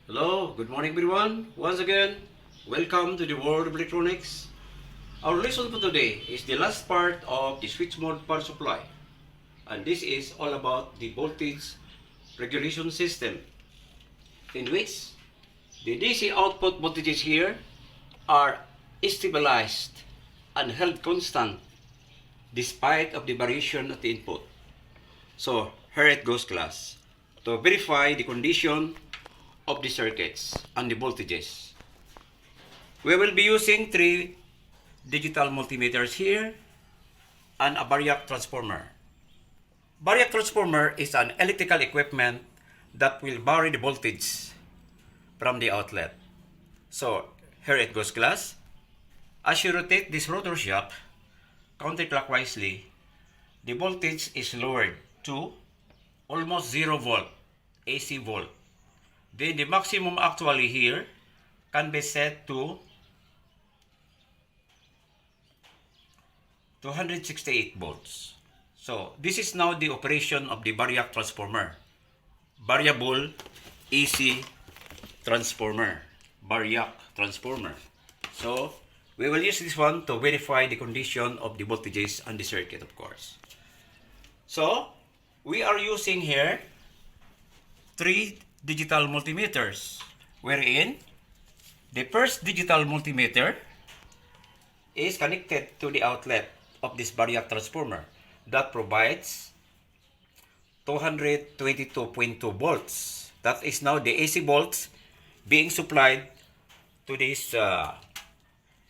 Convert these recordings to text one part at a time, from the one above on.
Hello, good morning everyone. Once again, welcome to the world of electronics. Our lesson for today is the last part of the switch mode power supply. And this is all about the voltage regulation system, in which the DC output voltages here are stabilized and held constant despite of the variation of the input. So here it goes, class. To verify the condition of the circuits and the voltages, we will be using three digital multimeters here and a variac transformer. Variac transformer is an electrical equipment that will vary the voltage from the outlet. So here it goes, class. As you rotate this rotor shaft counterclockwisely, the voltage is lowered to almost 0 volt AC volt. Then the maximum actually here can be set to 268 volts. So this is now the operation of the variac transformer. Variable AC transformer. Variac transformer. So we will use this one to verify the condition of the voltages and the circuit, of course. So we are using here three digital multimeters, wherein the first digital multimeter is connected to the outlet of this variac transformer that provides 222.2 volts. That is now the AC volts being supplied to this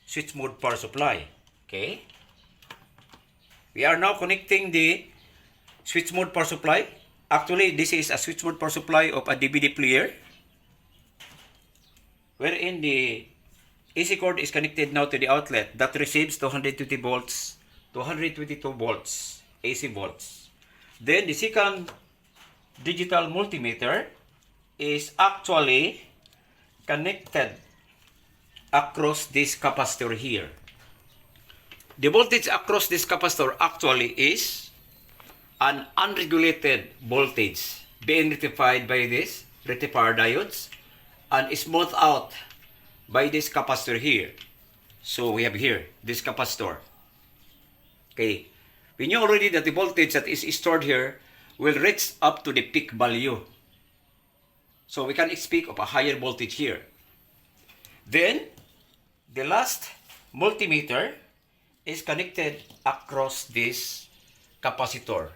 switch mode power supply. Okay, we are now connecting the switch mode power supply. Actually, this is a switch mode power supply of a DVD player, wherein the AC cord is connected now to the outlet that receives 222 volts AC volts. Then the second digital multimeter is actually connected across this capacitor here. The voltage across this capacitor actually is an unregulated voltage being rectified by this rectifier diodes and smoothed out by this capacitor here. So we have here this capacitor. Okay, we knew already that the voltage that is stored here will reach up to the peak value. So we can speak of a higher voltage here. Then the last multimeter is connected across this capacitor.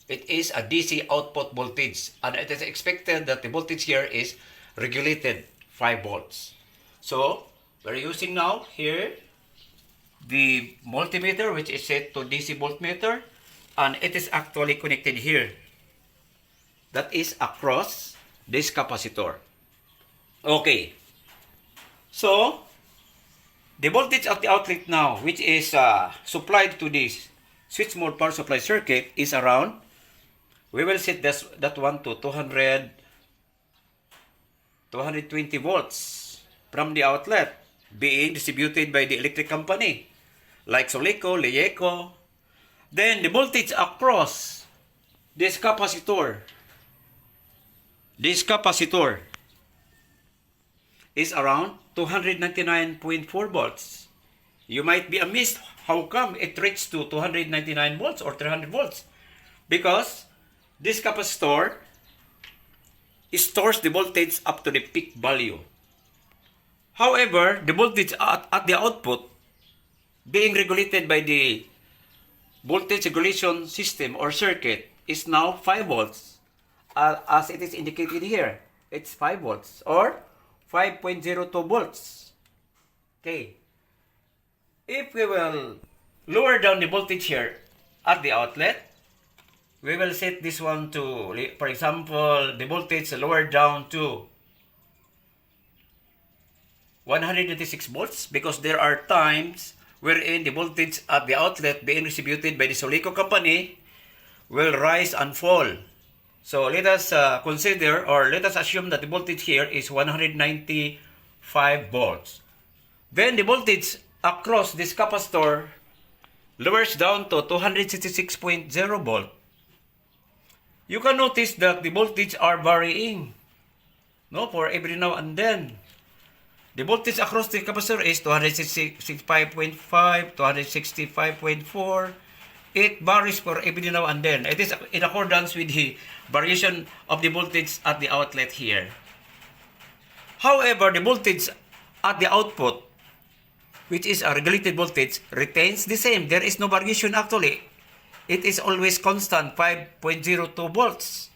It is a DC output voltage, and it is expected that the voltage here is regulated 5 volts. So we're using now here the multimeter, which is set to DC voltmeter, and it is actually connected here. That is across this capacitor. Okay, so the voltage of the outlet now, which is supplied to this switch mode power supply circuit, is around, we will set that one to 220 volts from the outlet being distributed by the electric company like Soleco, Leyeco. Then the voltage across this capacitor is around 299.4 volts. You might be amazed how come it reached to 299 volts or 300 volts. Because this capacitor stores the voltage up to the peak value. However, the voltage at the output being regulated by the voltage regulation system or circuit is now 5 volts. As it is indicated here, it's 5 volts or 5.02 volts. Okay. If we will lower down the voltage here at the outlet, we will set this one to, for example, the voltage lowered down to 186 volts, because there are times wherein the voltage at the outlet being distributed by the Soleco company will rise and fall. So let us consider, or let us assume that the voltage here is 195 volts. Then the voltage across this capacitor lowers down to 266.0 volt. You can notice that the voltage are varying. No, for every now and then. The voltage across the capacitor is 265.5, 265.4. It varies for every now and then. It is in accordance with the variation of the voltage at the outlet here. However, the voltage at the output, which is a regulated voltage, retains the same. There is no variation actually. It is always constant, 5.02 volts,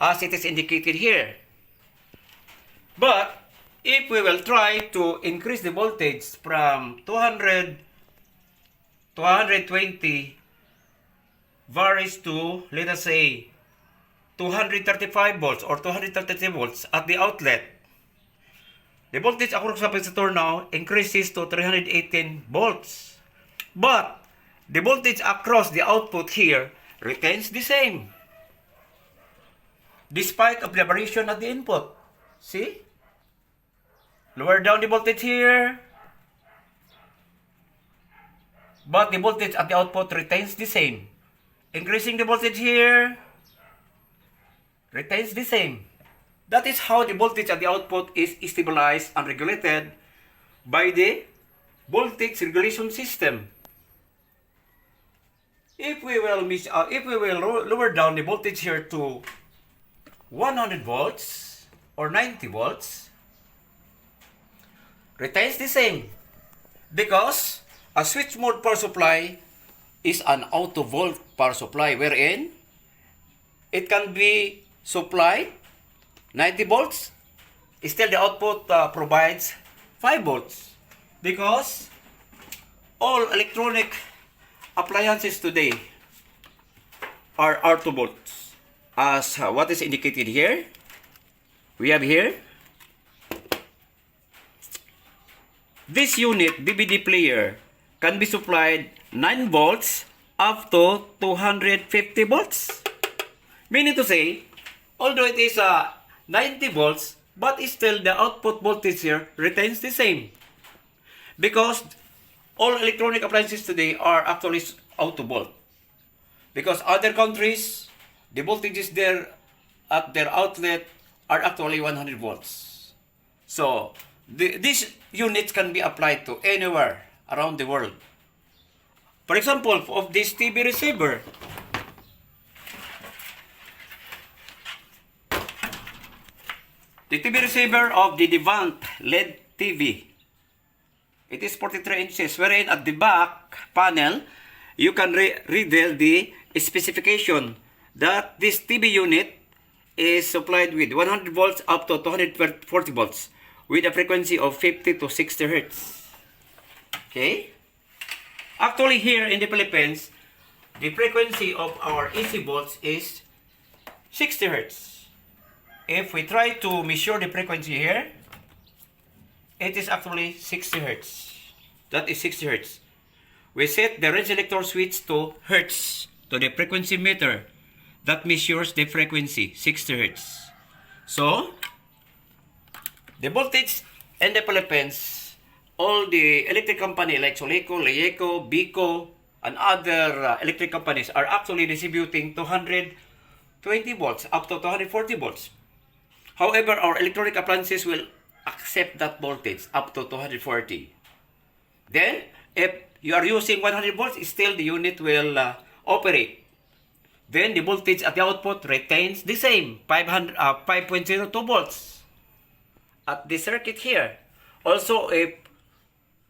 as it is indicated here. But if we will try to increase the voltage from 200 to 120 varies to, let us say, 235 volts or 233 volts at the outlet, the voltage across the capacitor now increases to 318 volts. But the voltage across the output here retains the same, despite of the variation at the input. See? Lower down the voltage here, but the voltage at the output retains the same. Increasing the voltage here, retains the same. That is how the voltage at the output is stabilized and regulated by the voltage regulation system. If we will lower down the voltage here to 100 volts or 90 volts, retains the same, because a switch mode power supply is an auto volt power supply wherein it can be supplied 90 volts, still the output provides 5 volts, because all electronic appliances today are auto volts, as what is indicated here. We have here this unit DVD player can be supplied 9 volts up to 250 volts. Meaning to say, although it is 90 volts, but still the output voltage here retains the same. Because all electronic appliances today are actually auto volt. Because other countries, the voltages there at their outlet are actually 100 volts. So, these units can be applied to anywhere around the world. For example, of this TV receiver, the TV receiver of the Devant LED TV, it is 43 inches, wherein at the back panel, you can read the specification that this TV unit is supplied with 100 volts up to 240 volts with a frequency of 50 to 60 hertz. Okay? Actually, here in the Philippines, the frequency of our AC volts is 60 hertz. If we try to measure the frequency here, it is actually 60 hertz. That is 60 hertz. We set the range selector switch to hertz, to the frequency meter that measures the frequency, 60 hertz. So, the voltage in the Philippines, all the electric company like Soleco, Leyeco, Bico, and other electric companies are actually distributing 220 volts up to 240 volts. However, our electronic appliances will accept that voltage up to 240. Then, if you are using 100 volts, still the unit will operate. Then, the voltage at the output retains the same, 5.02 volts at the circuit here. Also, if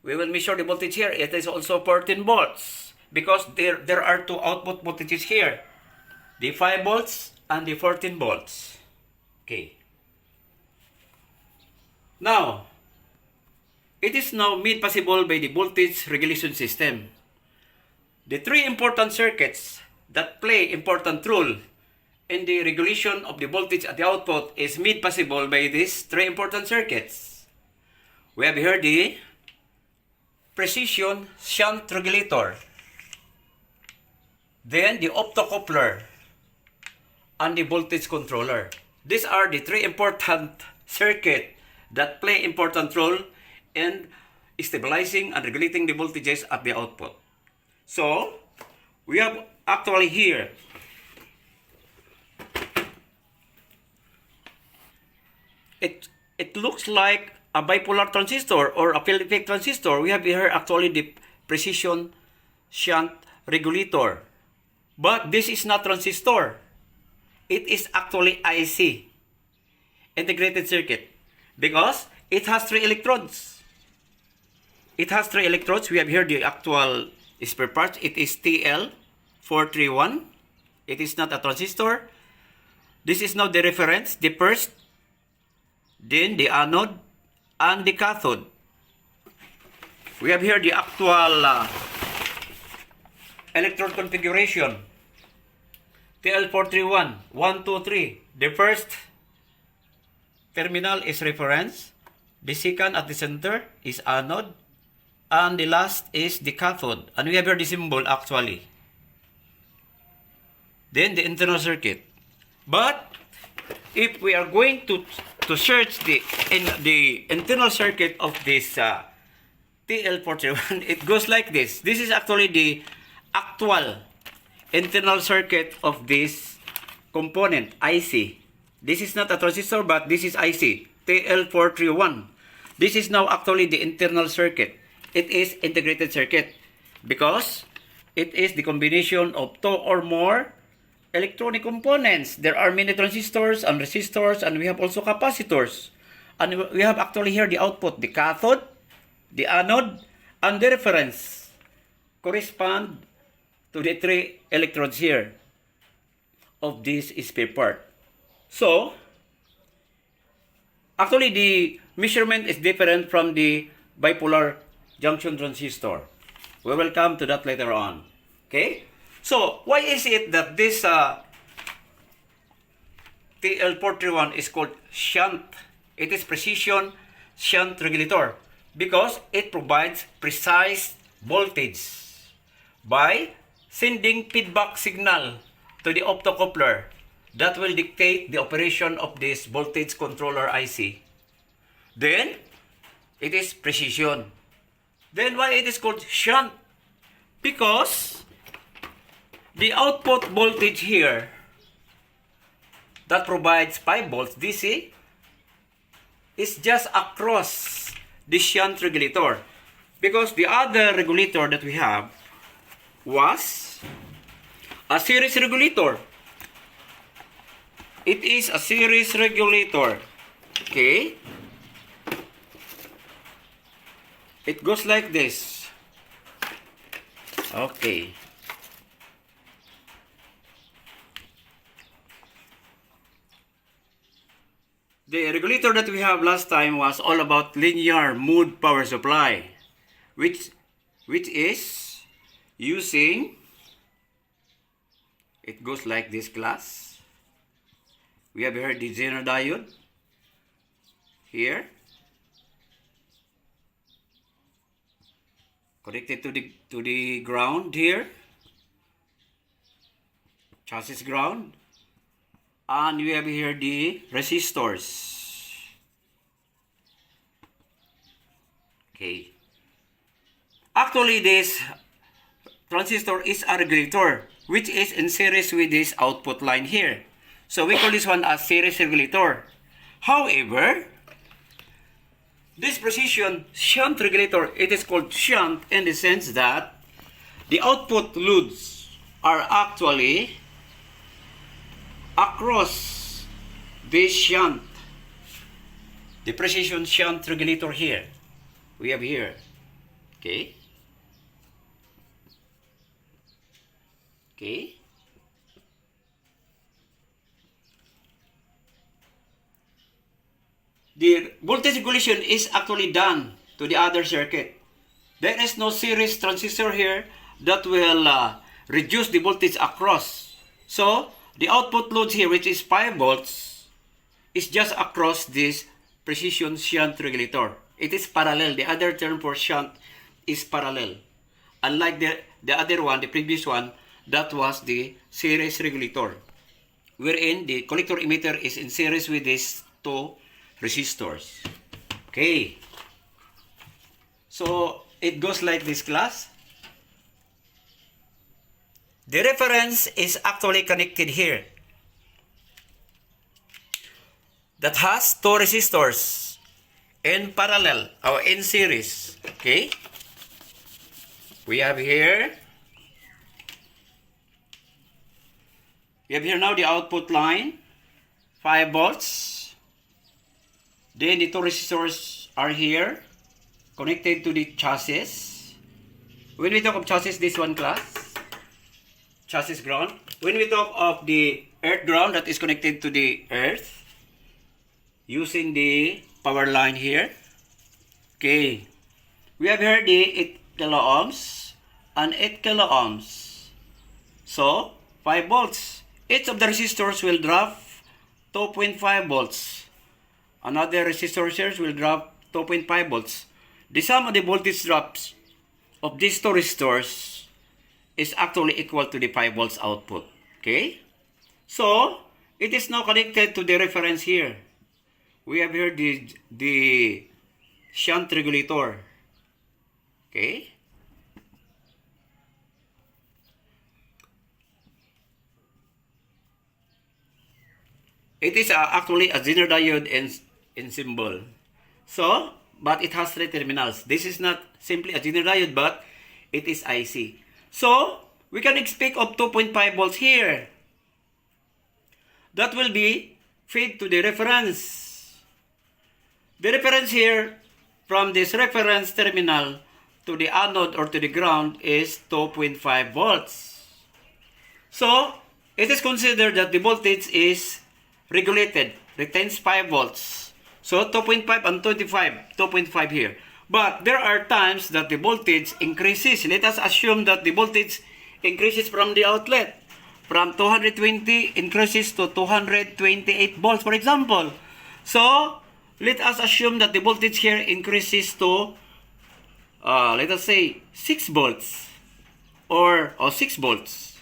we will measure the voltage here, it is also 14 volts because there are two output voltages here, the 5 volts and the 14 volts. Okay. Now, it is now made possible by the voltage regulation system. The three important circuits that play important role in the regulation of the voltage at the output is made possible by these three important circuits. We have here the precision shunt regulator, then the optocoupler, and the voltage controller. These are the three important circuits that play important role in stabilizing and regulating the voltages at the output. So, we have actually here it looks like a bipolar transistor or a field effect transistor. We have here actually the precision shunt regulator. But this is not transistor. It is actually IC, integrated circuit, because it has 3 electrodes. It has 3 electrodes. We have here the actual spare part. It is TL431. It is not a transistor. This is now the reference, the first, then the anode, and the cathode. We have here the actual electrode configuration. TL431, 1, 2, 3. The first terminal is reference. The second at the center is anode. And the last is the cathode. And we have here the symbol actually. Then the internal circuit. But if we are going to search the internal circuit of this TL431, it goes like this. This is actually the actual internal circuit of this component, IC. This is not a transistor, but this is IC, TL431. This is now actually the internal circuit. It is integrated circuit because it is the combination of 2 or more electronic components. There are many transistors and resistors, and we have also capacitors. And we have actually here the output, the cathode, the anode, and the reference correspond to the 3 electrodes here of this spare part. So, actually the measurement is different from the bipolar junction transistor. We will come to that later on. Okay? So, why is it that this TL431 is called shunt? It is precision shunt regulator because it provides precise voltage by sending feedback signal to the optocoupler that will dictate the operation of this voltage controller IC. Then, it is precision. Then why it is called shunt? Because the output voltage here that provides 5 volts DC is just across the shunt regulator. Because the other regulator that we have was a series regulator. It is a series regulator. Okay? It goes like this. Okay. The regulator that we have last time was all about linear mode power supply, which is using, it goes like this class. We have here the Zener diode here, connected to the ground here, chassis ground, and we have here the resistors. Okay. Actually, this transistor is a regulator which is in series with this output line here. So we call this one a series regulator. However, this precision shunt regulator, it is called shunt in the sense that the output loads are actually across this shunt. The precision shunt regulator here. We have here. Okay. Okay. The voltage regulation is actually done to the other circuit. There is no series transistor here that will reduce the voltage across. So, the output load here, which is 5 volts, is just across this precision shunt regulator. It is parallel. The other term for shunt is parallel. Unlike the other one, the previous one, that was the series regulator, wherein the collector emitter is in series with these 2 resistors. Okay. So, it goes like this class. The reference is actually connected here. that has two resistors in parallel or in series. Okay? We have here now the output line, 5 volts. Then the two resistors are here, connected to the chassis. When we talk of chassis, this one class, chassis ground. When we talk of the earth ground, that is connected to the earth, using the power line here. Okay. We have here the 8 kilo ohms and 8 kilo ohms. So, 5 volts. Each of the resistors will drop 2.5 volts. Another resistor here will drop 2.5 volts. The sum of the voltage drops of these two resistors is actually equal to the 5 volts output. Okay? So, it is now connected to the reference here. We have here the shunt regulator. Okay? It is actually a Zener diode in symbol. So, but it has 3 terminals. This is not simply a Zener diode, but it is IC. So, we can expect of 2.5 volts here. That will be fed to the reference. The reference here, from this reference terminal to the anode or to the ground, is 2.5 volts. So, it is considered that the voltage is regulated, retains 5 volts. So, 2.5 and 25, 2.5 here. But there are times that the voltage increases. Let us assume that the voltage increases from the outlet. From 220 increases to 228 volts, for example. So, let us assume that the voltage here increases to, let us say, 6 volts. Or 6 volts.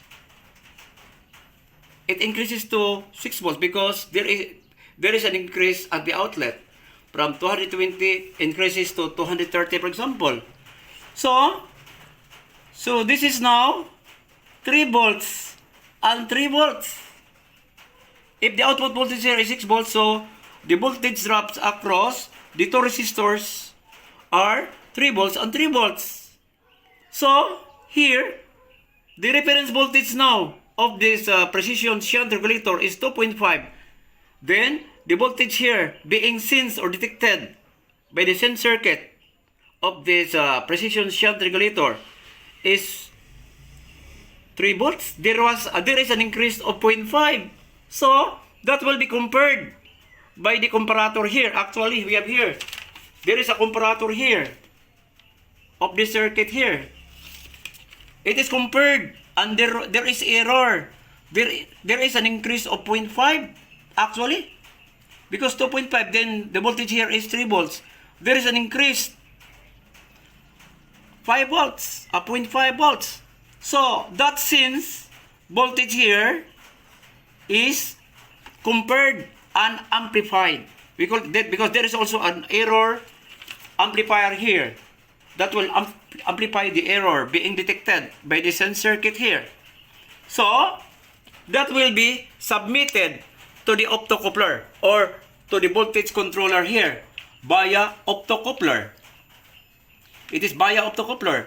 It increases to 6 volts because there is an increase at the outlet. From 220 increases to 230, for example. So this is now 3 volts and 3 volts. If the output voltage here is 6 volts, so the voltage drops across the two resistors are 3 volts and 3 volts. So here, the reference voltage now of this precision shunt regulator is 2.5. Then, the voltage here being sensed or detected by the sense circuit of this precision shunt regulator is 3 volts. There is an increase of 0.5. So, that will be compared by the comparator here. Actually, we have here. There is a comparator here of the circuit here. It is compared and there is error. There is an increase of 0.5 actually. Because 2.5, then the voltage here is 3 volts. There is an increase 5 volts, 0.5 volts. So, that since voltage here is compared and amplified. Because there is also an error amplifier here that will amplify the error being detected by the sense circuit here. So, that will be submitted to the optocoupler or to the voltage controller here via optocoupler. It is via optocoupler.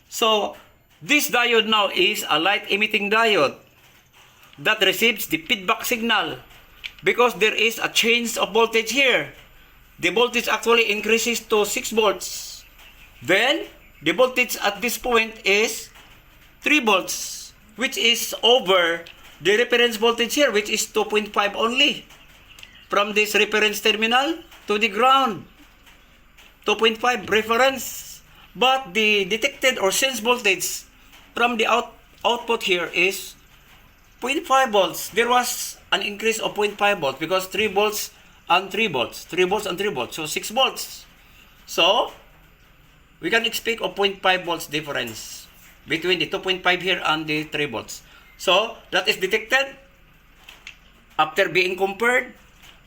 So, this diode now is a light emitting diode that receives the feedback signal because there is a change of voltage here. The voltage actually increases to 6 volts. Then, the voltage at this point is 3 volts, which is over the reference voltage here, which is 2.5 only. From this reference terminal to the ground. 2.5 reference. But the detected or sensed voltage from the output here is 0.5 volts. There was an increase of 0.5 volts because 3 volts and 3 volts. 3 volts and 3 volts. So 6 volts. So, we can expect of 0.5 volts difference between the 2.5 here and the 3 volts. So, that is detected after being compared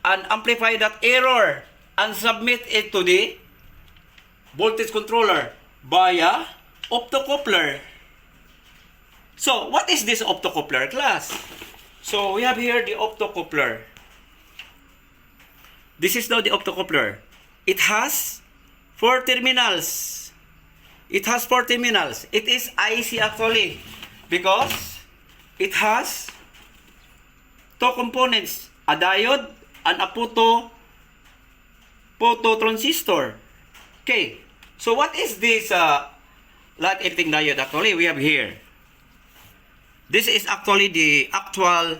and amplify that error and submit it to the voltage controller via optocoupler. So, what is this optocoupler class? So, we have here the optocoupler. This is now the optocoupler. It has 4 terminals. It has 4 terminals. It is IC actually because it has 2 components, a diode and a phototransistor. Okay, so what is this light emitting diode actually we have here? This is actually the actual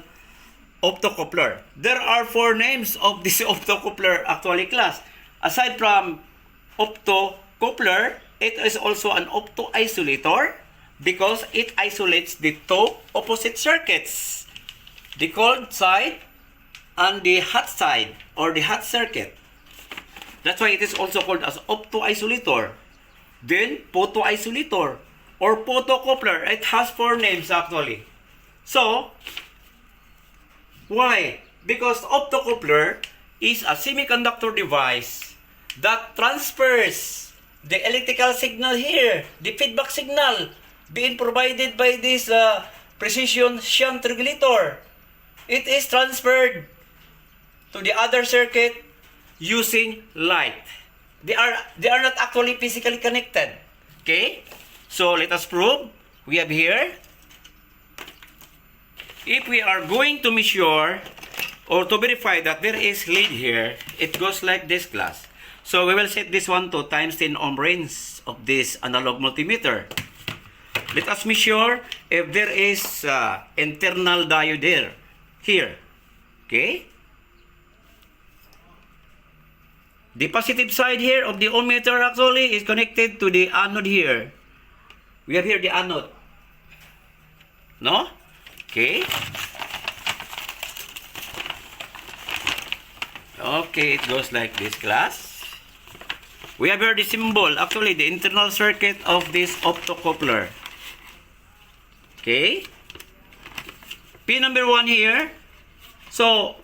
optocoupler. There are 4 names of this optocoupler actually class. Aside from optocoupler, it is also an opto-isolator because it isolates the 2 opposite circuits, the cold side and the hot side or the hot circuit. That's why it is also called as opto-isolator. Then photo-isolator or photocoupler. It has 4 names actually. So, why? Because optocoupler is a semiconductor device that transfers the electrical signal here, the feedback signal being provided by this precision shunt regulator. It is transferred to the other circuit using light. They are not actually physically connected. Okay? So let us prove. We have here, if we are going to measure or to verify that there is lead here, it goes like this class. So we will set this one to times 10 ohm range of this analog multimeter. Let us measure if there is internal diode there, here. Okay? The positive side here of the ohm meter actually is connected to the anode here. We have here the anode. No? Okay. Okay, it goes like this class. We have here the symbol, actually the internal circuit of this optocoupler. Okay. Pin number 1 here. So,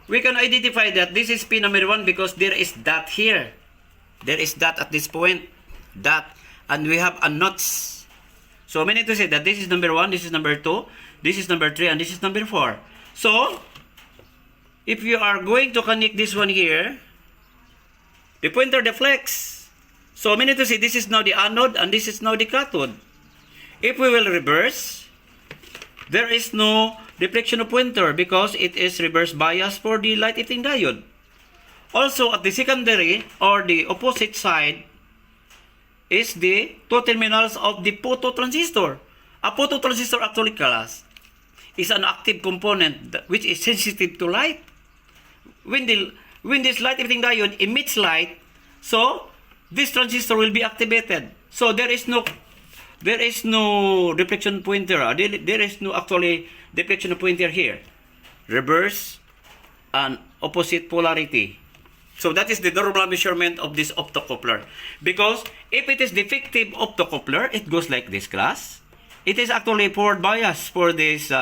we can identify that this is pin number 1 because there is dot here. There is dot at this point. Dot. And we have a notch. So, we need to say that this is number 1, this is number 2, this is number 3, and this is number 4. So, if you are going to connect this one here, the pointer deflects. So, we need to say this is now the anode and this is now the cathode. If we will reverse, there is no deflection of pointer because it is reverse bias for the light emitting diode. Also, at the secondary or the opposite side is the 2 terminals of the phototransistor. A phototransistor actually class is an active component which is sensitive to light. When this light emitting diode emits light, so this transistor will be activated. So there is no deflection pointer. There is no actually deflection pointer here. Reverse and opposite polarity. So that is the normal measurement of this optocoupler. Because if it is defective optocoupler, it goes like this class. It is actually forward bias for this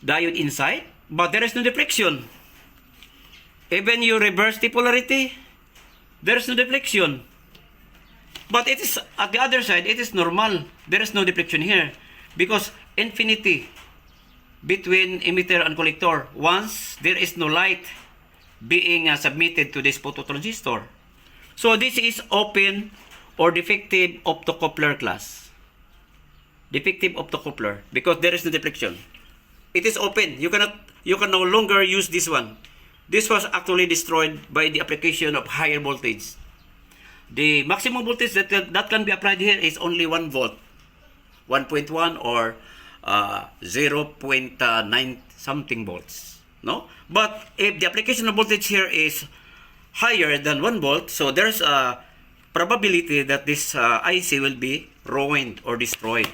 diode inside, but there is no deflection. Even you reverse the polarity, there is no deflection. But it is at the other side, it is normal. There is no deflection here because infinity between emitter and collector once there is no light being submitted to this phototransistor. So this is open or defective optocoupler class. Defective optocoupler because there is no deflection. It is open. You can no longer use this one. This was actually destroyed by the application of higher voltage. The maximum voltage that can be applied here is only 1 volt, 1.1 or 0.9 something volts. No, but if the application of voltage here is higher than 1 volt, so there's a probability that this IC will be ruined or destroyed.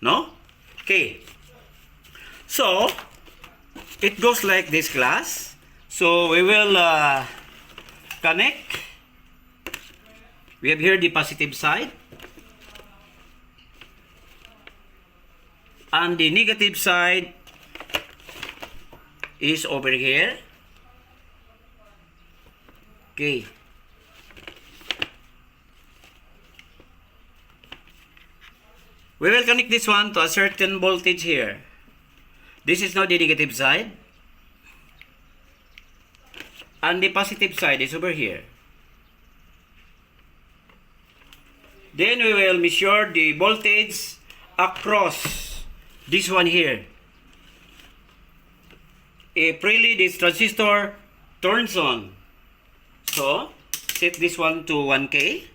No? Okay. So, it goes like this class. So, we will connect. We have here the positive side. And the negative side is over here. Okay. We will connect this one to a certain voltage here. This is now the negative side. and the positive side is over here. Then we will measure the voltage across this one here. If really this transistor turns on, so set this one to 1K.